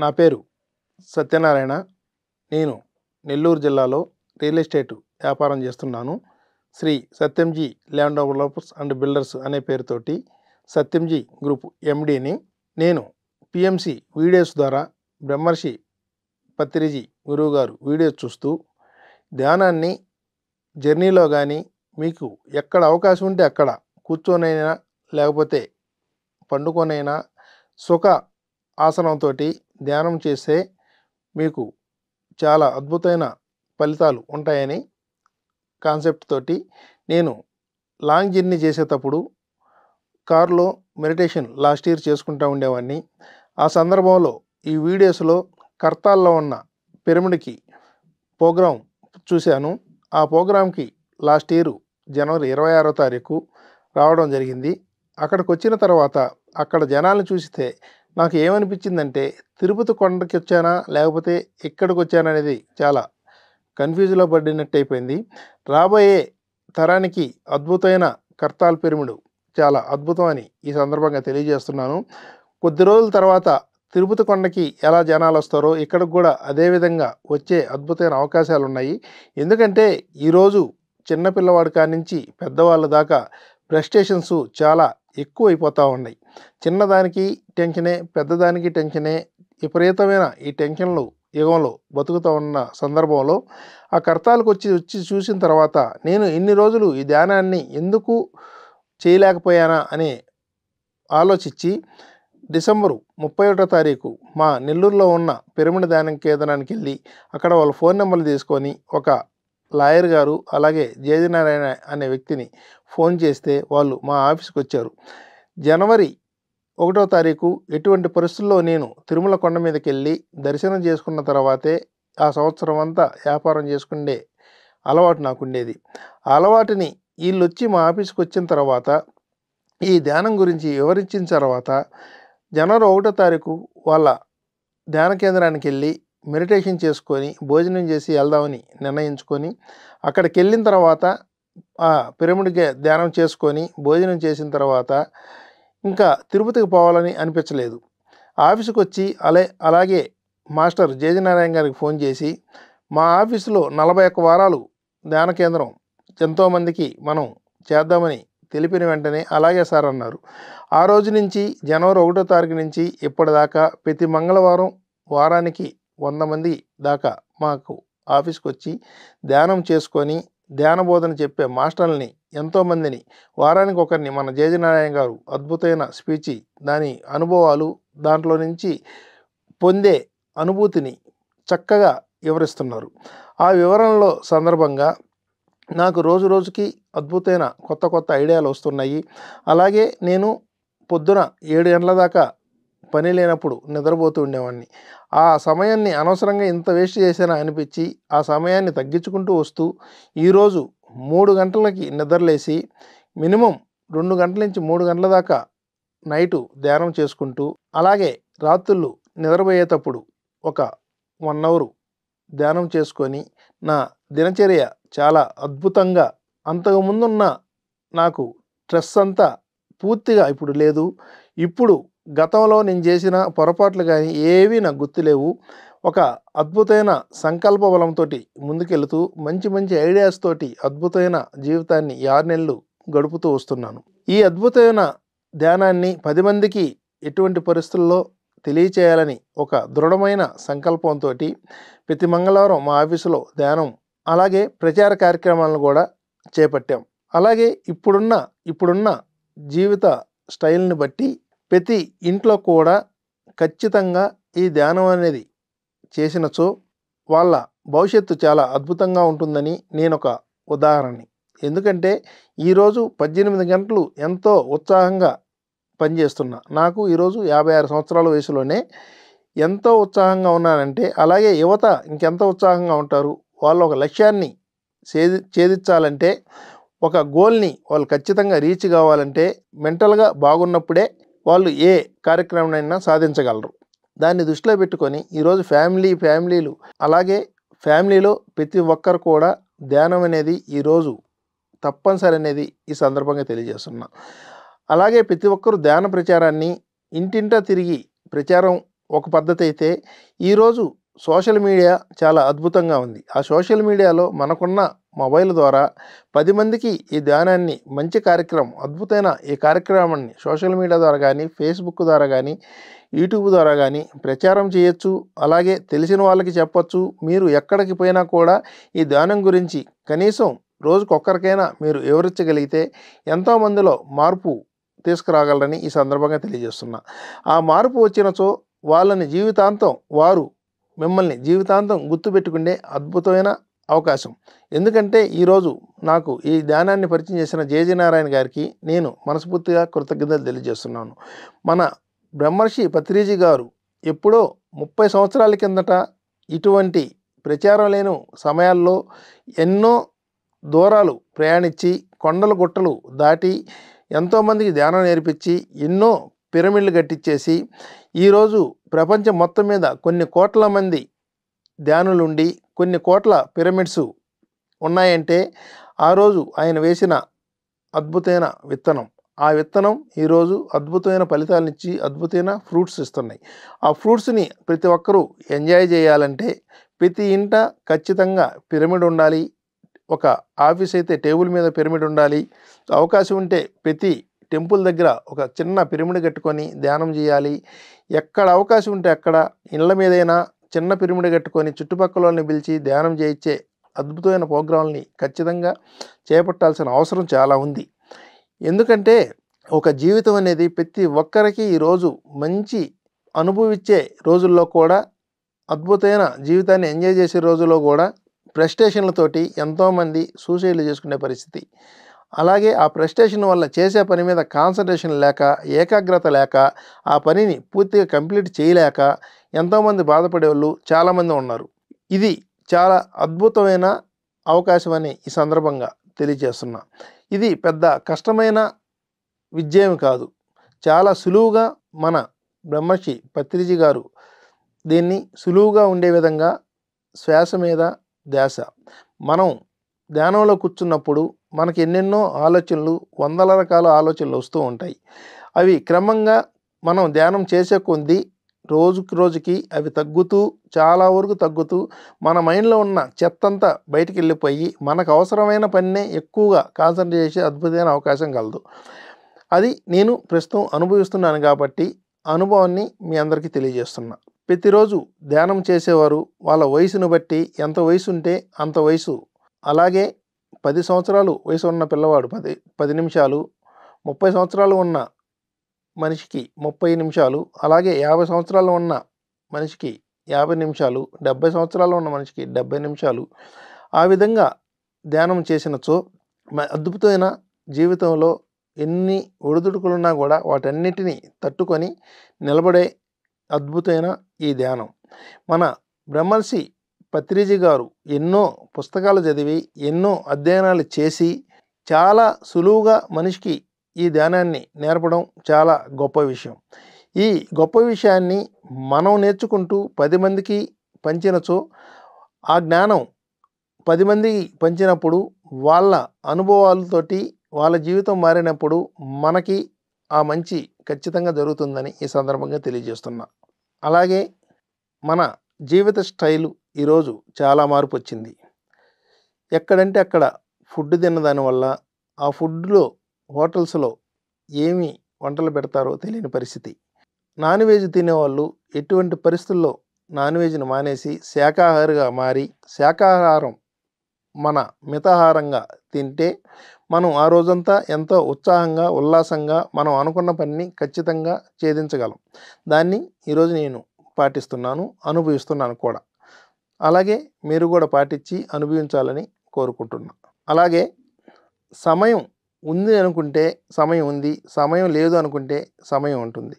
నా పేరు సత్యనారాయణ. నేను నెల్లూరు జిల్లాలో రియల్ ఎస్టేట్ వ్యాపారం చేస్తున్నాను. Shri Satyamji land developers and builders అనే పేరుతోటి సత్యంజీ గ్రూప్ ఎండీని. నేను పిఎంసి వీడియోస్ ద్వారా బ్రహ్మర్షి పత్రిజీ గురువు గారు వీడియోస్ చూస్తూ ధ్యానాన్ని జర్నీలో కానీ మీకు ఎక్కడ అవకాశం ఉంటే అక్కడ కూర్చొనైనా లేకపోతే పండుకొనైనా సుఖ ఆసనంతో ధ్యానం చేస్తే మీకు చాలా అద్భుతమైన ఫలితాలు ఉంటాయని కాన్సెప్ట్ తోటి నేను లాంగ్ జర్నీ చేసేటప్పుడు కారులో మెడిటేషన్ లాస్ట్ ఇయర్ చేసుకుంటూ ఉండేవాడిని. ఆ సందర్భంలో ఈ వీడియోస్లో కర్తాల్లో ఉన్న పిరమిడ్కి ప్రోగ్రాం చూశాను. ఆ ప్రోగ్రాంకి లాస్ట్ ఇయర్ జనవరి 26వ తారీఖు రావడం జరిగింది. అక్కడికి వచ్చిన తర్వాత అక్కడ జనాలను చూస్తే నాకు ఏమనిపించిందంటే తిరుపతి కొండకి వచ్చానా లేకపోతే ఇక్కడికి వచ్చానా అనేది చాలా కన్ఫ్యూజ్లో పడినట్టు అయిపోయింది. రాబోయే తరానికి అద్భుతమైన కర్తాల్ పిరమిడ్ చాలా అద్భుతం అని ఈ సందర్భంగా తెలియజేస్తున్నాను. కొద్ది రోజుల తర్వాత తిరుపతి కొండకి ఎలా జనాలు వస్తారో ఇక్కడికి కూడా అదేవిధంగా వచ్చే అద్భుతమైన అవకాశాలు ఉన్నాయి. ఎందుకంటే ఈరోజు చిన్నపిల్లవాడి కాడి నుంచి పెద్దవాళ్ళ దాకా ప్రెస్టేషన్స్ చాలా ఎక్కువ అయిపోతూ ఉన్నాయి. చిన్నదానికి టెన్షనే, పెద్దదానికి టెన్షనే, విపరీతమైన ఈ టెన్షన్లు యుగంలో బతుకుతూ ఉన్న సందర్భంలో ఆ కర్తాలకు వచ్చి చూసిన తర్వాత నేను ఇన్ని రోజులు ఈ ధ్యానాన్ని ఎందుకు చేయలేకపోయానా అని ఆలోచించి డిసెంబరు 31వ తారీఖు మా నెల్లూరులో ఉన్న పిరమిడ్ ధ్యానం కేంద్రానికి వెళ్ళి అక్కడ వాళ్ళ ఫోన్ నెంబర్లు తీసుకొని ఒక లాయర్ గారు అలాగే జేజనారాయణ అనే వ్యక్తిని ఫోన్ చేస్తే వాళ్ళు మా ఆఫీస్కి వచ్చారు. జనవరి 1వ తారీఖు ఎటువంటి పరిస్థితుల్లో నేను తిరుమల కొండ మీదకి వెళ్ళి దర్శనం చేసుకున్న తర్వాతే ఆ సంవత్సరం అంతా వ్యాపారం చేసుకునే అలవాటు నాకు ఉండేది. ఆ అలవాటుని వీళ్ళు వచ్చి మా ఆఫీస్కి వచ్చిన తర్వాత ఈ ధ్యానం గురించి వివరించిన తర్వాత జనవరి 1వ తారీఖు వాళ్ళ ధ్యాన కేంద్రానికి వెళ్ళి మెడిటేషన్ చేసుకొని భోజనం చేసి వెళ్దామని నిర్ణయించుకొని అక్కడికి వెళ్ళిన తర్వాత ఆ పిరమిడ్కి ధ్యానం చేసుకొని భోజనం చేసిన తర్వాత ఇంకా తిరుపతికి పోవాలని అనిపించలేదు. ఆఫీస్కి వచ్చి అలాగే మాస్టర్ జేజనారాయణ గారికి ఫోన్ చేసి మా ఆఫీసులో 41 వారాలు ధ్యాన కేంద్రం ఎంతోమందికి మనం చేద్దామని తెలిపిన వెంటనే అలాగే సార్ అన్నారు. ఆ రోజు నుంచి జనవరి 1వ తారీఖు నుంచి ఇప్పటిదాకా ప్రతి మంగళవారం వారానికి 100 మంది దాకా మాకు ఆఫీస్కి వచ్చి ధ్యానం చేసుకొని ధ్యాన బోధన చెప్పే మాస్టర్లని ఎంతోమందిని వారానికి ఒకరిని మన జేజనారాయణ గారు అద్భుతమైన స్పీచ్ దాని అనుభవాలు దాంట్లో నుంచి పొందే అనుభూతిని చక్కగా వివరిస్తున్నారు. ఆ వివరణలో సందర్భంగా నాకు రోజు రోజుకి అద్భుతమైన కొత్త ఐడియాలు వస్తున్నాయి. అలాగే నేను పొద్దున 7 గంటల దాకా పని లేనప్పుడు నిద్రపోతూ ఉండేవాడిని. ఆ సమయాన్ని అనవసరంగా ఇంత వేస్ట్ చేశానా అనిపించి ఆ సమయాన్ని తగ్గించుకుంటూ వస్తూ ఈరోజు 3 గంటలకి నిద్రలేసి మినిమం 2 గంటల నుంచి 3 గంటల దాకా నైటు ధ్యానం చేసుకుంటూ అలాగే రాత్రులు నిద్రపోయేటప్పుడు ఒక 1 అవర్ ధ్యానం చేసుకొని నా దినచర్య చాలా అద్భుతంగా అంతకుముందున్న నాకు స్ట్రెస్ అంతా పూర్తిగా ఇప్పుడు లేదు. ఇప్పుడు గతంలో నేను చేసిన పొరపాట్లు కానీ ఏవీ నాకు గుర్తులేవు. ఒక అద్భుతమైన సంకల్ప బలంతో ముందుకెళ్తూ మంచి ఐడియాస్ తోటి అద్భుతమైన జీవితాన్ని 6 నెలలు గడుపుతూ వస్తున్నాను. ఈ అద్భుతమైన ధ్యానాన్ని 10 మందికి ఎటువంటి పరిస్థితుల్లో తెలియచేయాలని ఒక దృఢమైన సంకల్పంతో ప్రతి మంగళవారం మా ఆఫీసులో ధ్యానం అలాగే ప్రచార కార్యక్రమాలను కూడా చేపట్టాం. అలాగే ఇప్పుడున్న జీవిత స్టైల్ని బట్టి ప్రతి ఇంట్లో కూడా ఖచ్చితంగా ఈ ధ్యానం అనేది చేసినచో వాళ్ళ భవిష్యత్తు చాలా అద్భుతంగా ఉంటుందని నేను ఒక ఉదాహరణని. ఎందుకంటే ఈరోజు 18 గంటలు ఎంతో ఉత్సాహంగా పనిచేస్తున్నా. నాకు ఈరోజు 56 సంవత్సరాల వయసులోనే ఎంతో ఉత్సాహంగా ఉన్నానంటే అలాగే యువత ఇంకెంత ఉత్సాహంగా ఉంటారు. వాళ్ళు ఒక లక్ష్యాన్ని ఛేదించాలంటే ఒక గోల్ని వాళ్ళు ఖచ్చితంగా రీచ్ కావాలంటే మెంటల్గా బాగున్నప్పుడే వాళ్ళు ఏ కార్యక్రమాన్నైనా సాధించగలరు. దాన్ని దృష్టిలో పెట్టుకొని ఈరోజు ఫ్యామిలీలు అలాగే ఫ్యామిలీలో ప్రతి ఒక్కరు కూడా ధ్యానం అనేది ఈరోజు తప్పనిసరి అనేది ఈ సందర్భంగా తెలియజేస్తున్నా. అలాగే ప్రతి ఒక్కరు ధ్యాన ప్రచారాన్ని ఇంటింటా తిరిగి ప్రచారం ఒక పద్ధతి అయితే, ఈరోజు సోషల్ మీడియా చాలా అద్భుతంగా ఉంది. ఆ సోషల్ మీడియాలో మనకున్న మొబైల్ ద్వారా 10 మందికి ఈ ధ్యానాన్ని మంచి కార్యక్రమం, అద్భుతమైన ఈ కార్యక్రమాన్ని సోషల్ మీడియా ద్వారా గానీ, ఫేస్‌బుక్ ద్వారా గానీ, యూట్యూబ్ ద్వారా గానీ ప్రచారం చేయొచ్చు. అలాగే తెలిసిన వాళ్ళకి చెప్పొచ్చు. మీరు ఎక్కడికి పోయినా కూడా ఈ ధ్యానం గురించి కనీసం రోజుకొక్కరికైనా మీరు వివరించగలిగితే ఎంతోమందిలో మార్పు తీసుకురాగలరని ఈ సందర్భంగా తెలియజేస్తున్నా. ఆ మార్పు వచ్చినచో వాళ్ళని జీవితాంతం వారు మిమ్మల్ని జీవితాంతం గుర్తుపెట్టుకునే అద్భుతమైన అవకాశం. ఎందుకంటే ఈరోజు నాకు ఈ ధ్యానాన్ని పరిచయం చేసిన జెజె నారాయణ గారికి నేను మనస్ఫూర్తిగా కృతజ్ఞతలు తెలియజేస్తున్నాను. మన బ్రహ్మర్షి పత్రిజీ గారు ఎప్పుడో 30 సంవత్సరాల కిందట ఇటువంటి ప్రచారం లేని సమయాల్లో ఎన్నో దూరాలు ప్రయాణించి, కొండలు గుట్టలు దాటి ఎంతోమందికి ధ్యానం నేర్పించి, ఎన్నో పిరమిడ్లు కట్టించేసి, ఈరోజు ప్రపంచం మొత్తం మీద కొన్ని కోట్ల మంది ధ్యానులుండి, కొన్ని కోట్ల పిరమిడ్స్ ఉన్నాయంటే, ఆ రోజు ఆయన వేసిన అద్భుతమైన విత్తనం. ఆ విత్తనం ఈరోజు అద్భుతమైన ఫలితాలనిచ్చి, అద్భుతమైన ఫ్రూట్స్ ఇస్తున్నాయి. ఆ ఫ్రూట్స్‌ని ప్రతి ఒక్కరూ ఎంజాయ్ చేయాలంటే, ప్రతి ఇంట ఖచ్చితంగా పిరమిడ్ ఉండాలి. ఒక ఆఫీస్ అయితే టేబుల్ మీద పిరమిడ్ ఉండాలి. అవకాశం ఉంటే ప్రతి టెంపుల్ దగ్గర ఒక చిన్న పిరమిడ్ కట్టుకొని ధ్యానం చేయాలి. ఎక్కడ అవకాశం ఉంటే అక్కడ ఇళ్ళ మీదైనా చిన్న పిరమిడ్ కట్టుకొని చుట్టుపక్కలోని పిలిచి ధ్యానం చేయించే అద్భుతమైన ప్రోగ్రాంలని ఖచ్చితంగా చేపట్టాల్సిన అవసరం చాలా ఉంది. ఎందుకంటే ఒక జీవితం అనేది ప్రతి ఒక్కరికి ఈరోజు మంచి అనుభవించే రోజుల్లో కూడా, అద్భుతమైన జీవితాన్ని ఎంజాయ్ చేసే రోజుల్లో కూడా ఫ్రస్ట్రేషన్లతోటి ఎంతోమంది సూసైడ్‌లు చేసుకునే పరిస్థితి. అలాగే ఆ ఫ్రస్ట్రేషన్ వల్ల చేసే పని మీద కాన్సంట్రేషన్ లేక, ఏకాగ్రత లేక, ఆ పనిని పూర్తిగా కంప్లీట్ చేయలేక ఎంతోమంది బాధపడేవాళ్ళు చాలామంది ఉన్నారు. ఇది చాలా అద్భుతమైన అవకాశమని ఈ సందర్భంగా తెలియజేస్తున్నా. ఇది పెద్ద కష్టమైన విద్య ఏమి కాదు. చాలా సులువుగా మన బ్రహ్మర్షి పత్రిజీ గారు దీన్ని సులువుగా ఉండే విధంగా శ్వాస మీద ధ్యాస. మనం ధ్యానంలో కూర్చున్నప్పుడు మనకి ఎన్నెన్నో ఆలోచనలు, వందల రకాల ఆలోచనలు వస్తూ ఉంటాయి. అవి క్రమంగా మనం ధ్యానం చేసే కొద్దీ రోజుకి రోజుకి అవి తగ్గుతూ, చాలా వరకు తగ్గుతూ, మన మైండ్‌లో ఉన్న చెత్తంతా బయటికెళ్ళిపోయి, మనకు అవసరమైన పనినే ఎక్కువగా కాన్సంట్రేట్ చేసే అద్భుతమైన అవకాశం కలదు. అది నేను ప్రస్తుతం అనుభవిస్తున్నాను కాబట్టి, అనుభవాన్ని మీ అందరికీ తెలియజేస్తున్నా. ప్రతిరోజు ధ్యానం చేసేవారు వాళ్ళ వయసును బట్టి, ఎంత వయసు ఉంటే అంత వయసు, అలాగే 10 సంవత్సరాలు వయసు ఉన్న పిల్లవాడు 10 నిమిషాలు, 30 సంవత్సరాలు ఉన్న మనిషికి 30 నిమిషాలు, అలాగే 50 సంవత్సరాలు ఉన్న మనిషికి 50 నిమిషాలు, 70 సంవత్సరాలు ఉన్న మనిషికి 70 నిమిషాలు, ఆ విధంగా ధ్యానం చేసినచో అద్భుతమైన జీవితంలో ఎన్ని ఒడిదుడుకులున్నా కూడా వాటన్నిటిని తట్టుకొని నిలబడే అద్భుతమైన ఈ ధ్యానం. మన బ్రహ్మర్షి పత్రిజీ గారు ఎన్నో పుస్తకాలు చదివి, ఎన్నో అధ్యయనాలు చేసి, చాలా సులువుగా మనిషికి ఈ ధ్యానాన్ని నేర్పడం చాలా గొప్ప విషయం. ఈ గొప్ప విషయాన్ని మనం నేర్చుకుంటూ 10 మందికి పంచినచో, ఆ జ్ఞానం 10 మందికి పంచినప్పుడు వాళ్ళ అనుభవాలతోటి వాళ్ళ జీవితం మారినప్పుడు మనకి ఆ మంచి ఖచ్చితంగా జరుగుతుందని ఈ సందర్భంగా తెలియజేస్తున్నా. అలాగే మన జీవిత స్టైలు ఈరోజు చాలా మార్పు వచ్చింది. ఎక్కడంటే అక్కడ ఫుడ్ తిన్నదానివల్ల ఆ ఫుడ్‌లో హోటల్స్‌లో ఏమి వంటలు పెడతారో తెలియని పరిస్థితి. నాన్ వెజ్ తినేవాళ్ళు ఎటువంటి పరిస్థితుల్లో నాన్ వెజ్‌ని మానేసి శాకాహారిగా మారి, శాకాహారం మన మితాహారంగా తింటే మనం ఆ రోజంతా ఎంతో ఉత్సాహంగా, ఉల్లాసంగా మనం అనుకున్న పనిని ఖచ్చితంగా ఛేదించగలం. దాన్ని ఈరోజు నేను పాటిస్తున్నాను, అనుభవిస్తున్నాను కూడా. అలాగే మీరు కూడా పాటించి అనుభవించాలని కోరుకుంటున్నా. అలాగే సమయం ఉంది అనుకుంటే సమయం ఉంది, సమయం లేదు అనుకుంటే సమయం ఉంటుంది.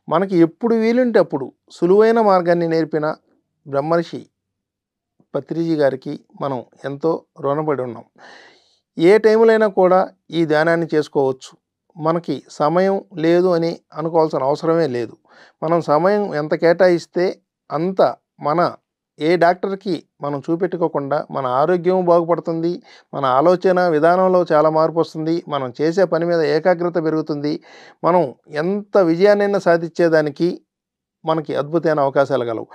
మనకి ఎప్పుడు వీలుంటే అప్పుడు సులువైన మార్గాన్ని నేర్పిన బ్రహ్మర్షి పత్రిజీ గారికి మనం ఎంతో రుణపడి ఉన్నాం. ఏ టైంలో అయినా కూడా ఈ ధ్యానాన్ని చేసుకోవచ్చు. మనకి సమయం లేదు అని అనుకోవాల్సిన అవసరమే లేదు. మనం సమయం ఎంత కేటాయిస్తే అంత మన ఏ డాక్టర్‌కి మనం చూపెట్టుకోకుండా మన ఆరోగ్యం బాగుపడుతుంది. మన ఆలోచన విధానంలో చాలా మార్పొస్తుంది. మనం చేసే పని మీద ఏకాగ్రత పెరుగుతుంది. మనం ఎంత విజయాన్నైనా సాధించేదానికి మనకి అద్భుతమైన అవకాశాలు గలవు.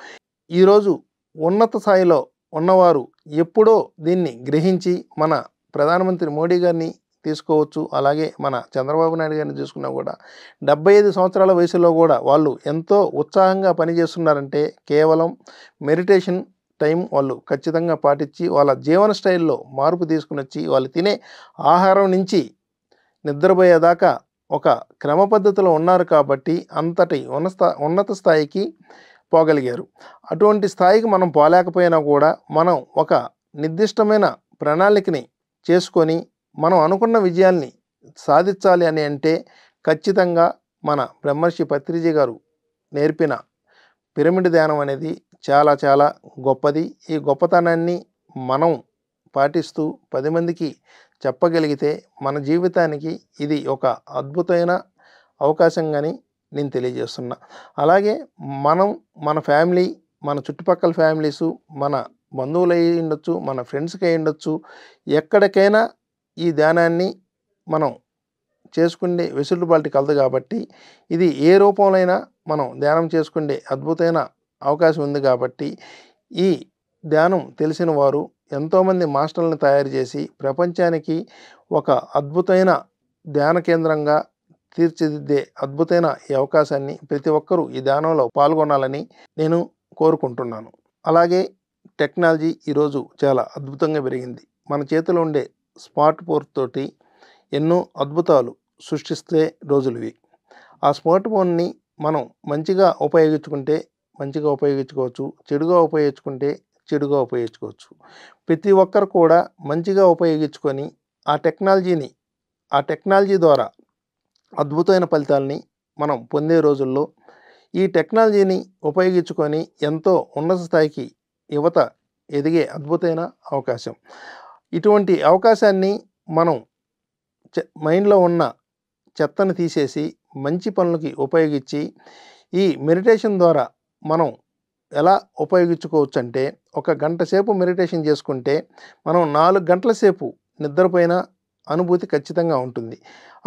ఈరోజు ఉన్నత స్థాయిలో ఉన్నవారు ఎప్పుడో దీన్ని గ్రహించి మన ప్రధానమంత్రి మోడీ గారిని తీసుకోవచ్చు. అలాగే మన చంద్రబాబు నాయుడు గారిని చూసుకున్నా కూడా 75 సంవత్సరాల వయసులో కూడా వాళ్ళు ఎంతో ఉత్సాహంగా పనిచేస్తున్నారంటే కేవలం మెడిటేషన్ టైం వాళ్ళు ఖచ్చితంగా పాటించి వాళ్ళ జీవన స్టైల్లో మార్పు తీసుకుని వచ్చి వాళ్ళు తినే ఆహారం నుంచి నిద్రపోయేదాకా ఒక క్రమ పద్ధతిలో ఉన్నారు కాబట్టి అంతటి ఉన్నత స్థాయికి పోగలిగారు. అటువంటి స్థాయికి మనం పోలేకపోయినా కూడా మనం ఒక నిర్దిష్టమైన ప్రణాళికని చేసుకొని మనం అనుకున్న విజయాల్ని సాధించాలి అని అంటే ఖచ్చితంగా మన బ్రహ్మర్షి పత్రిజీ గారు నేర్పిన పిరమిడ్ ధ్యానం అనేది చాలా చాలా గొప్పది. ఈ గొప్పతనాన్ని మనం పాటిస్తూ 10 మందికి చెప్పగలిగితే మన జీవితానికి ఇది ఒక అద్భుతమైన అవకాశంగాని నేను తెలియజేస్తున్నా. అలాగే మనం మన ఫ్యామిలీ, మన చుట్టుపక్కల ఫ్యామిలీసు, మన బంధువులు అయి ఉండొచ్చు, మన ఫ్రెండ్స్కి అయి ఉండొచ్చు, ఎక్కడికైనా ఈ ధ్యానాన్ని మనం చేసుకునే వెసులుబాటు కలదు కాబట్టి ఇది ఏ రూపంలో మనం ధ్యానం చేసుకునే అద్భుతమైన అవకాశం ఉంది కాబట్టి ఈ ధ్యానం తెలిసిన వారు ఎంతోమంది మాస్టర్లను తయారు చేసి ప్రపంచానికి ఒక అద్భుతమైన ధ్యాన కేంద్రంగా తీర్చిదిద్దే అద్భుతమైన ఈ అవకాశాన్ని ప్రతి ఒక్కరూ ఈ ధ్యానంలో పాల్గొనాలని నేను కోరుకుంటున్నాను. అలాగే టెక్నాలజీ ఈరోజు చాలా అద్భుతంగా పెరిగింది. మన చేతిలో ఉండే స్మార్ట్ ఫోన్ తోటి ఎన్నో అద్భుతాలు సృష్టిస్తే రోజులు ఇవి. ఆ స్మార్ట్ ఫోన్ని మనం మంచిగా ఉపయోగించుకుంటే మంచిగా ఉపయోగించుకోవచ్చు, చెడుగా ఉపయోగించుకుంటే చెడుగా ఉపయోగించుకోవచ్చు. ప్రతి ఒక్కరు కూడా మంచిగా ఉపయోగించుకొని ఆ టెక్నాలజీ ద్వారా అద్భుతమైన ఫలితాలని మనం పొందే రోజుల్లో ఈ టెక్నాలజీని ఉపయోగించుకొని ఎంతో ఉన్నత స్థాయికి యువత ఎదిగే అద్భుతమైన అవకాశం. ఇటువంటి అవకాశాన్ని మనం మైండ్లో ఉన్న చెత్తను తీసేసి మంచి పనులకి ఉపయోగించి ఈ మెడిటేషన్ ద్వారా మనం ఎలా ఉపయోగించుకోవచ్చు అంటే ఒక గంట సేపు మెడిటేషన్ చేసుకుంటే మనం 4 గంటల సేపు నిద్రపోయిన అనుభూతి ఖచ్చితంగా ఉంటుంది.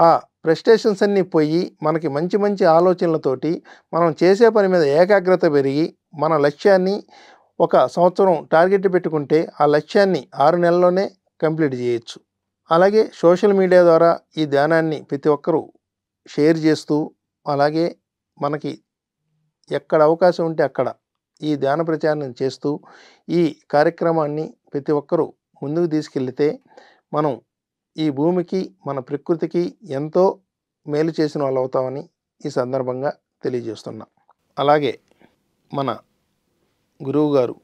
ఆ ఫ్రస్ట్రేషన్స్ అన్నీ పోయి మనకి మంచి మంచి ఆలోచనలతోటి మనం చేసే పని మీద ఏకాగ్రత పెరిగి మన లక్ష్యాన్ని ఒక సంవత్సరం టార్గెట్ పెట్టుకుంటే ఆ లక్ష్యాన్ని 6 నెలల్లోనే కంప్లీట్ చేయొచ్చు. అలాగే సోషల్ మీడియా ద్వారా ఈ ధ్యానాన్ని ప్రతి ఒక్కరూ షేర్ చేస్తూ అలాగే మనకి ఎక్కడ అవకాశం ఉంటే అక్కడ ఈ ధ్యాన ప్రచారం చేస్తూ ఈ కార్యక్రమాన్ని ప్రతి ఒక్కరూ ముందుకు తీసుకెళ్తే మనం ఈ భూమికి మన ప్రకృతికి ఎంతో మేలు చేసిన వాళ్ళు అవుతామని ఈ సందర్భంగా తెలియజేస్తున్నా. అలాగే మన గురువు గారు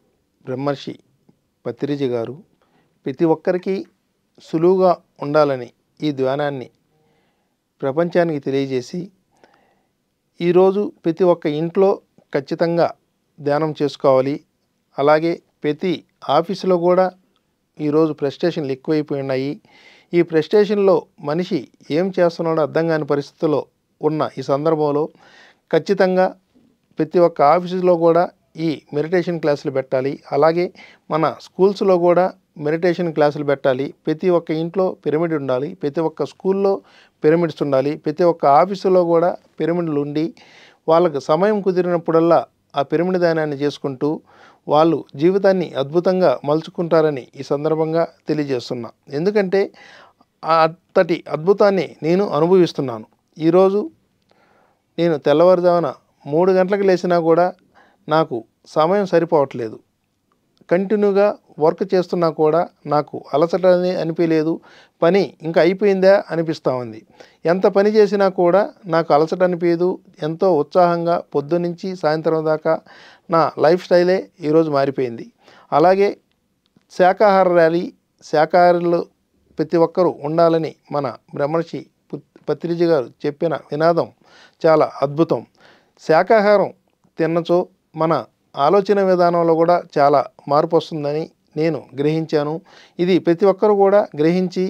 బ్రహ్మర్షి పత్రిజీ గారు ప్రతి ఒక్కరికి సులువుగా ఉండాలని ఈ ధ్యానాన్ని ప్రపంచానికి తెలియజేసి ఈరోజు ప్రతి ఒక్క ఇంట్లో ఖచ్చితంగా ధ్యానం చేసుకోవాలి. అలాగే ప్రతి ఆఫీసులో కూడా ఈరోజు ఫ్రస్ట్రేషన్లు ఎక్కువైపోయి ఉన్నాయి. ఈ ఫ్రస్ట్రేషన్లో మనిషి ఏం చేస్తున్నాడో అర్థం కాని పరిస్థితుల్లో ఉన్న ఈ సందర్భంలో ఖచ్చితంగా ప్రతి ఒక్క ఆఫీసులో కూడా ఈ మెడిటేషన్ క్లాసులు పెట్టాలి. అలాగే మన స్కూల్స్లో కూడా మెడిటేషన్ క్లాసులు పెట్టాలి. ప్రతి ఒక్క ఇంట్లో పిరమిడ్ ఉండాలి, ప్రతి ఒక్క స్కూల్లో పిరమిడ్స్ ఉండాలి, ప్రతి ఒక్క ఆఫీసులో కూడా పిరమిడ్లు ఉండి వాళ్ళకు సమయం కుదిరినప్పుడల్లా ఆ పిరమిడ్ ధ్యానాన్ని చేసుకుంటూ వాళ్ళు జీవితాన్ని అద్భుతంగా మలుచుకుంటారని ఈ సందర్భంగా తెలియజేస్తున్నా. ఎందుకంటే అంతటి అద్భుతాన్ని నేను అనుభవిస్తున్నాను. ఈరోజు నేను తెల్లవారుజామున 3 గంటలకు లేచినా కూడా నాకు సమయం సరిపోవట్లేదు. కంటిన్యూగా వర్క్ చేస్తున్నా కూడా నాకు అలసట అనిపించలేదు. పని ఇంకా అయిపోయిందా అనిపిస్తూ ఉంది. ఎంత పని చేసినా కూడా నాకు అలసట అనిపించదు. ఎంతో ఉత్సాహంగా పొద్దున్నుంచి సాయంత్రం దాకా నా లైఫ్ స్టైలే ఈరోజు మారిపోయింది. అలాగే శాకాహారులు ప్రతి ఒక్కరూ ఉండాలని మన బ్రహ్మర్షి పత్రిజీ గారు చెప్పిన వినాదం చాలా అద్భుతం. శాకాహారం తిన్నచో మన ఆలోచన విధానంలో కూడా చాలా మార్పు వస్తుందని నేను గ్రహించాను. ఇది ప్రతి ఒక్కరు కూడా గ్రహించి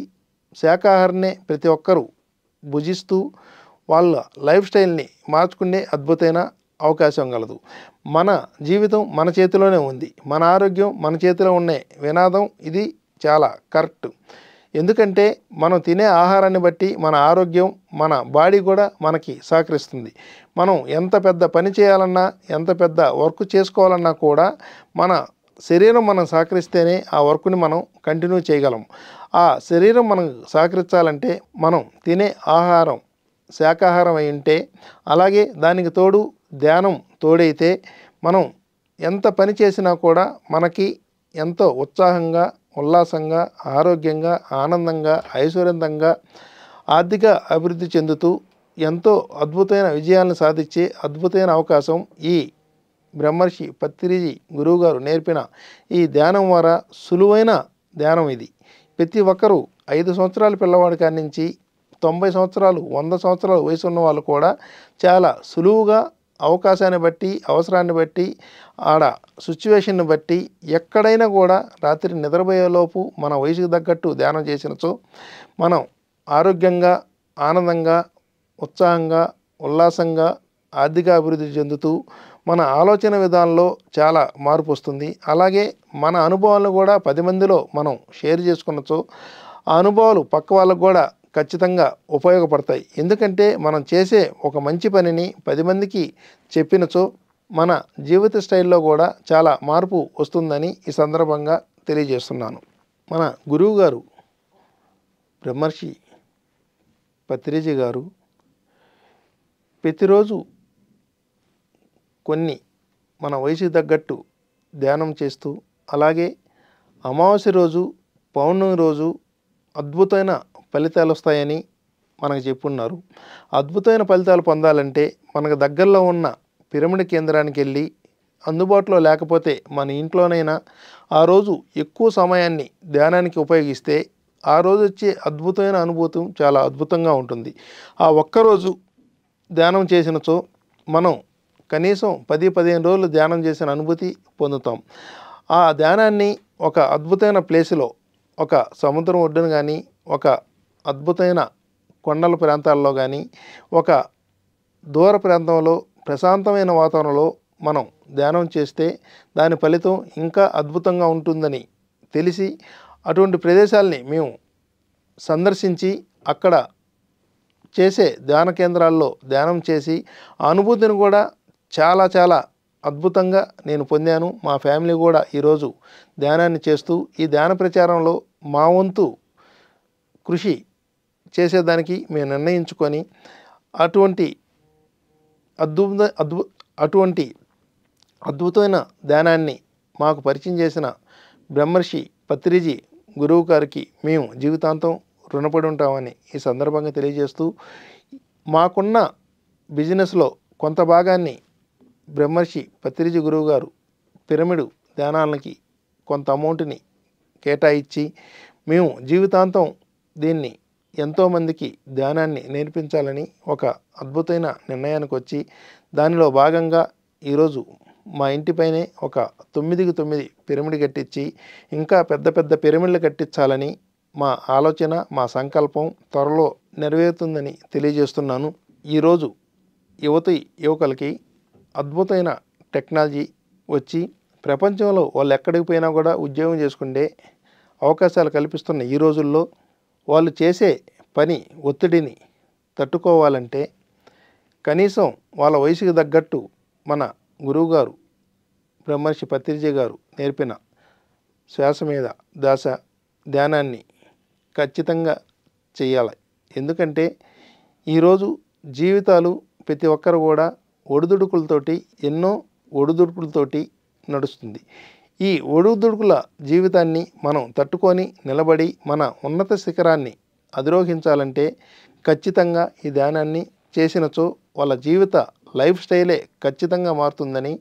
శాకాహారాన్నే ప్రతి ఒక్కరూ భుజిస్తూ వాళ్ళ లైఫ్ స్టైల్ని మార్చుకునే అద్భుతమైన అవకాశం కలదు. మన జీవితం మన చేతిలోనే ఉంది, మన ఆరోగ్యం మన చేతిలో ఉన్న వినాదం ఇది చాలా కరెక్ట్. ఎందుకంటే మనం తినే ఆహారాన్ని బట్టి మన ఆరోగ్యం, మన బాడీ కూడా మనకి సహకరిస్తుంది. మనం ఎంత పెద్ద పని చేయాలన్నా, ఎంత పెద్ద వర్క్ చేసుకోవాలన్నా కూడా మన శరీరం మనం సహకరిస్తేనే ఆ వర్క్ని మనం కంటిన్యూ చేయగలం. ఆ శరీరం మనం సహకరించాలంటే మనం తినే ఆహారం శాకాహారం అయి ఉంటే, అలాగే దానికి తోడు ధ్యానం తోడైతే మనం ఎంత పని చేసినా కూడా మనకి ఎంతో ఉత్సాహంగా, ఉల్లాసంగా, ఆరోగ్యంగా, ఆనందంగా, ఐశ్వర్యంతంగా, ఆర్థిక అభివృద్ధి చెందుతూ ఎంతో అద్భుతమైన విజయాలను సాధించే అద్భుతమైన అవకాశం ఈ బ్రహ్మర్షి పత్రిజీ గురువుగారు నేర్పిన ఈ ధ్యానం ద్వారా సులువైన ధ్యానం ఇది. ప్రతి ఒక్కరూ 5 సంవత్సరాల పిల్లవాడి కాడి నుంచి 90 సంవత్సరాలు, 100 సంవత్సరాల వయసు ఉన్న వాళ్ళు కూడా చాలా సులువుగా అవకాశాన్ని బట్టి, అవసరాన్ని బట్టి, ఆడ సిచ్యువేషన్ని బట్టి ఎక్కడైనా కూడా రాత్రి నిద్రపోయేలోపు మన వయసుకు తగ్గట్టు ధ్యానం చేసినచో మనం ఆరోగ్యంగా, ఆనందంగా, ఉత్సాహంగా, ఉల్లాసంగా, ఆర్థిక అభివృద్ధి చెందుతూ మన ఆలోచన విధానంలో చాలా మార్పు వస్తుంది. అలాగే మన అనుభవాలను కూడా 10 మందిలో మనం షేర్ చేసుకున్నచో ఆ అనుభవాలు పక్క వాళ్ళకు కూడా ఖచ్చితంగా ఉపయోగపడతాయి. ఎందుకంటే మనం చేసే ఒక మంచి పనిని 10 మందికి చెప్పినచో మన జీవిత స్టైల్లో కూడా చాలా మార్పు వస్తుందని ఈ సందర్భంగా తెలియజేస్తున్నాను. మన గురువు గారు బ్రహ్మర్షి పత్రిజీ గారు ప్రతిరోజు కొన్ని మన వయసుకు తగ్గట్టు ధ్యానం చేస్తూ, అలాగే అమావాస్య రోజు, పౌర్ణమి రోజు అద్భుతమైన ఫలితాలు వస్తాయని మనకు చెప్పున్నారు. అద్భుతమైన ఫలితాలు పొందాలంటే మనకు దగ్గరలో ఉన్న పిరమిడ్ కేంద్రానికి వెళ్ళి, అందుబాటులో లేకపోతే మన ఇంట్లోనైనా ఆ రోజు ఎక్కువ సమయాన్ని ధ్యానానికి ఉపయోగిస్తే ఆ రోజు వచ్చే అద్భుతమైన అనుభూతి చాలా అద్భుతంగా ఉంటుంది. ఆ ఒక్కరోజు ధ్యానం చేసినచో మనం కనీసం 10-15 రోజులు ధ్యానం చేసిన అనుభూతి పొందుతాం. ఆ ధ్యానాన్ని ఒక అద్భుతమైన ప్లేసులో, ఒక సముద్రం ఒడ్డున కానీ, ఒక అద్భుతమైన కొండల ప్రాంతాల్లో కానీ, ఒక దూర ప్రాంతంలో ప్రశాంతమైన వాతావరణంలో మనం ధ్యానం చేస్తే దాని ఫలితం ఇంకా అద్భుతంగా ఉంటుందని తెలిసి అటువంటి ప్రదేశాలని మేము సందర్శించి అక్కడ చేసే ధ్యాన కేంద్రాల్లో ధ్యానం చేసి ఆ అనుభూతిని కూడా చాలా చాలా అద్భుతంగా నేను పొందాను. మా ఫ్యామిలీ కూడా ఈరోజు ధ్యానాన్ని చేస్తూ ఈ ధ్యాన ప్రచారంలో మా వంతు కృషి చేసేదానికి మేము నిర్ణయించుకొని అటువంటి అటువంటి అద్భుతమైన ధ్యానాన్ని మాకు పరిచయం చేసిన బ్రహ్మర్షి పత్రిజీ గురువు గారికి మేము జీవితాంతం రుణపడి ఉంటామని ఈ సందర్భంగా తెలియజేస్తూ, మాకున్న బిజినెస్లో కొంత భాగాన్ని బ్రహ్మర్షి పత్రిజీ గురువు గారు పిరమిడ్ ధ్యానాలకి కొంత అమౌంట్ని కేటాయించి మేము జీవితాంతం దీన్ని ఎంతోమందికి ధ్యానాన్ని నేర్పించాలని ఒక అద్భుతమైన నిర్ణయానికి వచ్చి దానిలో భాగంగా ఈరోజు మా ఇంటిపైనే ఒక 9కి 9 పిరమిడ్ కట్టించి ఇంకా పెద్ద పెద్ద పిరమిడ్లు కట్టించాలని మా ఆలోచన, మా సంకల్పం త్వరలో నెరవేరుతుందని తెలియజేస్తున్నాను. ఈరోజు యువకులకి అద్భుతమైన టెక్నాలజీ వచ్చి ప్రపంచంలో వాళ్ళు ఎక్కడికి పోయినా కూడా ఉద్యోగం చేసుకునే అవకాశాలు కల్పిస్తున్న ఈ రోజుల్లో వాళ్ళు చేసే పని ఒత్తిడిని తట్టుకోవాలంటే కనీసం వాళ్ళ వయసుకు తగ్గట్టు మన గురువుగారు బ్రహ్మర్షి పత్రిజీ గారు నేర్పిన శ్వాస మీద ధ్యాస ధ్యానాన్ని ఖచ్చితంగా చేయాలి. ఎందుకంటే ఈరోజు జీవితాలు ప్రతి ఒక్కరు కూడా ఒడిదుడుకులతోటి, ఎన్నో ఒడిదుడుకులతోటి నడుస్తుంది. ఈ ఒడిదుడుకుల జీవితాన్ని మనం తట్టుకొని నిలబడి మన ఉన్నత శిఖరాన్ని అధిరోహించాలంటే ఖచ్చితంగా ఈ ధ్యానాన్ని చేసినచో వాళ్ళ జీవిత లైఫ్ స్టైలే ఖచ్చితంగా మారుతుందని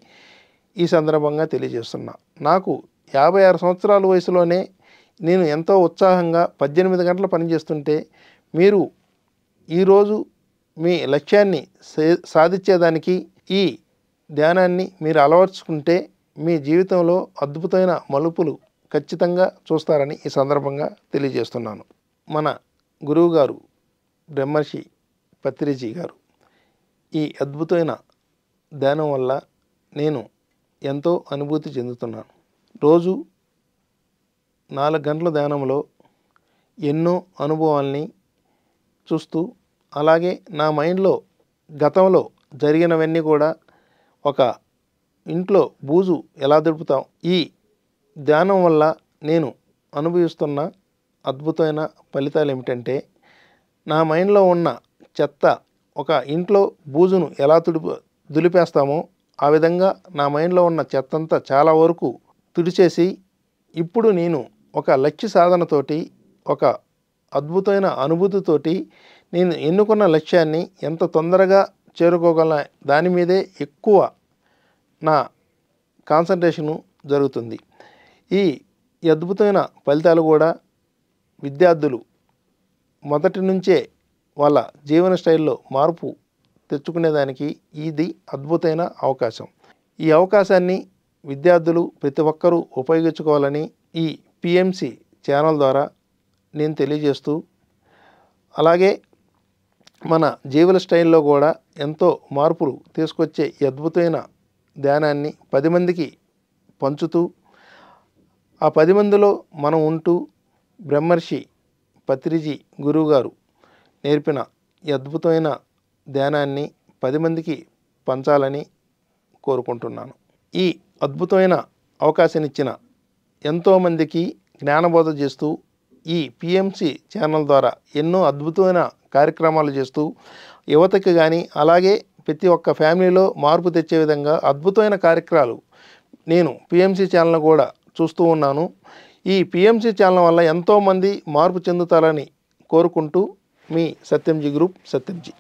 ఈ సందర్భంగా తెలియజేస్తున్నా. నాకు 56 సంవత్సరాల వయసులోనే నేను ఎంతో ఉత్సాహంగా 18 గంటలు పనిచేస్తుంటే మీరు ఈరోజు మీ లక్ష్యాన్ని సాధించేదానికి ఈ ధ్యానాన్ని మీరు అలవర్చుకుంటే మీ జీవితంలో అద్భుతమైన మలుపులు ఖచ్చితంగా చూస్తారని ఈ సందర్భంగా తెలియజేస్తున్నాను. మన గురువుగారు బ్రహ్మర్షి పత్రిజీ గారు ఈ అద్భుతమైన ధ్యానం వల్ల నేను ఎంతో అనుభూతి చెందుతున్నాను. రోజు 4 గంటల ధ్యానంలో ఎన్నో అనుభవాల్ని చూస్తూ, అలాగే నా మైండ్లో గతంలో జరిగినవన్నీ కూడా ఒక ఇంట్లో బూజు ఎలా దులుపుతాం, ఈ ధ్యానం వల్ల నేను అనుభవిస్తున్న అద్భుతమైన ఫలితాలు ఏమిటంటే, నా మైండ్లో ఉన్న చెత్త, ఒక ఇంట్లో బూజును ఎలా దులిపేస్తామో ఆ విధంగా నా మైండ్లో ఉన్న చెత్తంతా చాలా వరకు తుడిచేసి, ఇప్పుడు నేను ఒక లక్ష్య సాధనతోటి, ఒక అద్భుతమైన అనుభూతితోటి నేను ఎన్నుకున్న లక్ష్యాన్ని ఎంత తొందరగా చేరుకోగల దాని మీదే ఎక్కువ నా కాన్సన్ట్రేషను జరుగుతుంది. ఈ అద్భుతమైన ఫలితాలు కూడా విద్యార్థులు మొదటి నుంచే వాళ్ళ జీవన స్టైల్లో మార్పు తెచ్చుకునేదానికి ఇది అద్భుతమైన అవకాశం. ఈ అవకాశాన్ని విద్యార్థులు ప్రతి ఒక్కరూ ఉపయోగించుకోవాలని ఈ పిఎంసి ఛానల్ ద్వారా నేను తెలియజేస్తూ, అలాగే మన జీవన స్టైల్లో కూడా ఎంతో మార్పులు తీసుకొచ్చే ఈ అద్భుతమైన ధ్యానాన్ని 10 మందికి పంచుతూ, ఆ 10 మందిలో మనం ఉంటూ బ్రహ్మర్షి పత్రిజీ గురువుగారు నేర్పిన ఈ అద్భుతమైన ధ్యానాన్ని 10 మందికి పంచాలని కోరుకుంటున్నాను. ఈ అద్భుతమైన అవకాశం ఇచ్చిన ఎంతోమందికి జ్ఞానబోధ చేస్తూ, ఈ పిఎంసి ఛానల్ ద్వారా ఎన్నో అద్భుతమైన కార్యక్రమాలు చేస్తూ యువతకి కానీ, అలాగే ప్రతి ఒక్క ఫ్యామిలీలో మార్పు తెచ్చే విధంగా అద్భుతమైన కార్యక్రమాలు నేను పిఎంసి ఛానల్ కూడా చూస్తూ ఉన్నాను. ఈ పిఎంసి ఛానల్ వల్ల ఎంతోమంది మార్పు చెందుతారని కోరుకుంటూ, మీ సత్యంజీ గ్రూప్, సత్యంజీ.